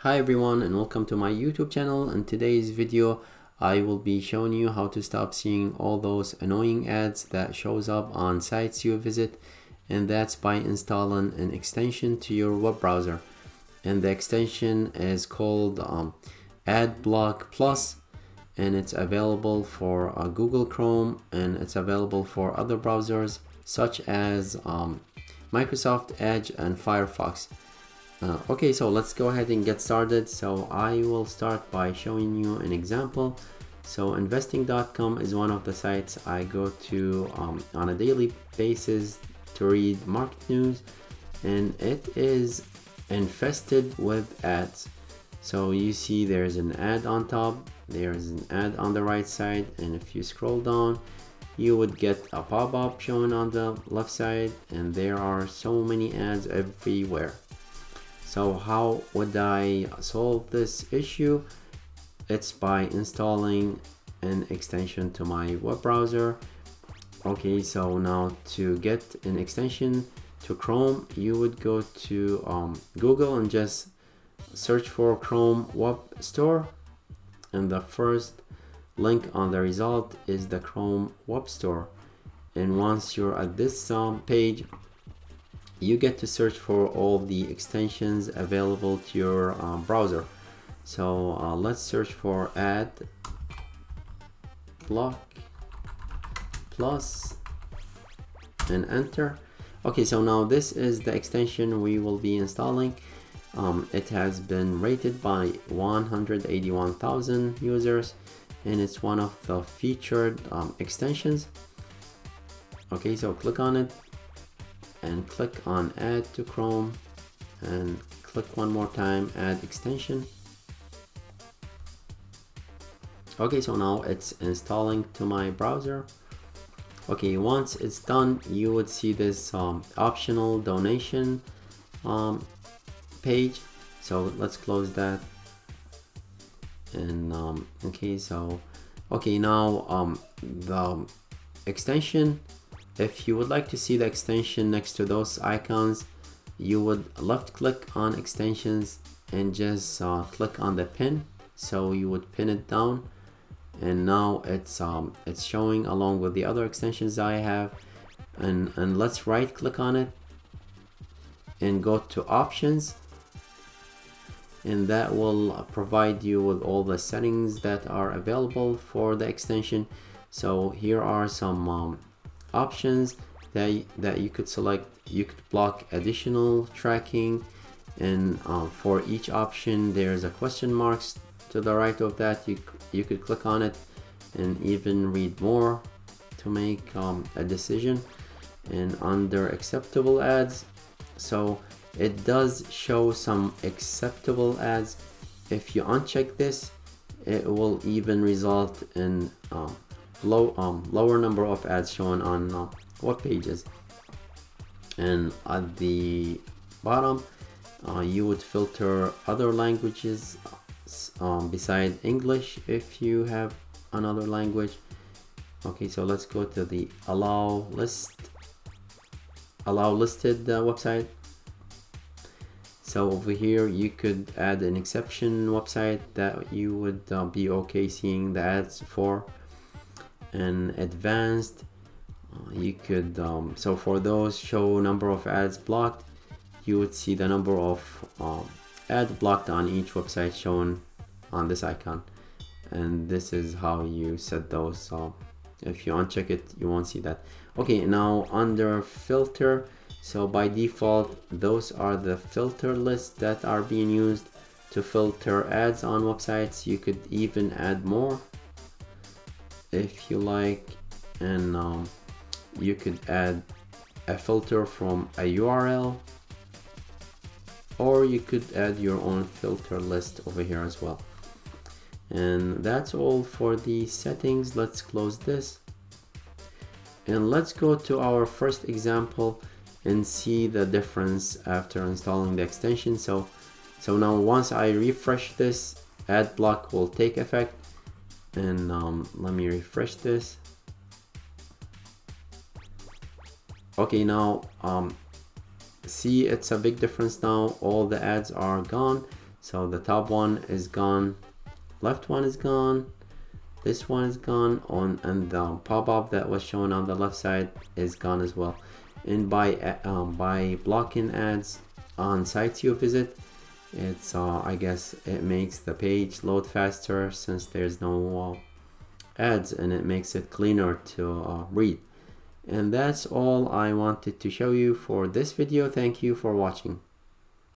Hi everyone and welcome to my YouTube channel. In today's video I will be showing you how to stop seeing all those annoying ads that shows up on sites you visit, and that's by installing an extension to your web browser. And the extension is called Adblock Plus, and it's available for Google Chrome, and it's available for other browsers such as Microsoft Edge and Firefox. Okay, so let's go ahead and get started. So I will start by showing you an example. So investing.com is one of the sites I go to on a daily basis to read market news, and it is infested with ads. So you see there's an ad on top, there's an ad on the right side, and if you scroll down you would get a pop-up showing on the left side, and there are so many ads everywhere. So how would I solve this issue? It's by installing an extension to my web browser. Okay, so now to get an extension to Chrome, you would go to Google and just search for Chrome Web Store, and the first link on the result is the Chrome Web Store. And once you're at this page, you get to search for all the extensions available to your browser. So let's search for Adblock Plus and enter. Okay, so now this is the extension we will be installing. It has been rated by 181,000 users, and it's one of the featured extensions. Okay, so click on it and click on add to Chrome, and click one more time add extension. Okay, so now it's installing to my browser. Okay, once it's done you would see this optional donation page. So let's close that. And okay, now the extension, if you would like to see the extension next to those icons, you would left click on extensions and just click on the pin. So you would pin it down, and now it's showing along with the other extensions I have. And let's right click on it and go to options, and that will provide you with all the settings that are available for the extension. So here are some options that you could select. You could block additional tracking, and for each option there's a question marks to the right of that. You could click on it and even read more to make a decision. And under acceptable ads, so it does show some acceptable ads. If you uncheck this, it will even result in lower number of ads shown on web pages. And at the bottom you would filter other languages beside English if you have another language. Okay, so let's go to the allow listed website. So over here you could add an exception website that you would be okay seeing the ads for. And advanced, you could so for those show number of ads blocked, you would see the number of ads blocked on each website shown on this icon. And this is how you set those. If you uncheck it you won't see that. Okay, now under filter, so by default those are the filter lists that are being used to filter ads on websites. You could even add more if you like, and you could add a filter from a URL, or you could add your own filter list over here as well. And that's all for the settings. Let's close this and let's go to our first example and see the difference after installing the extension. So now once I refresh this, ad block will take effect. And let me refresh this. Okay, now see, it's a big difference now. All the ads are gone. So the top one is gone, left one is gone, this one is gone, and the pop-up that was shown on the left side is gone as well. And by blocking ads on sites you visit, it's I guess it makes the page load faster since there's no ads, and it makes it cleaner to read. And that's all I wanted to show you for this video. Thank you for watching.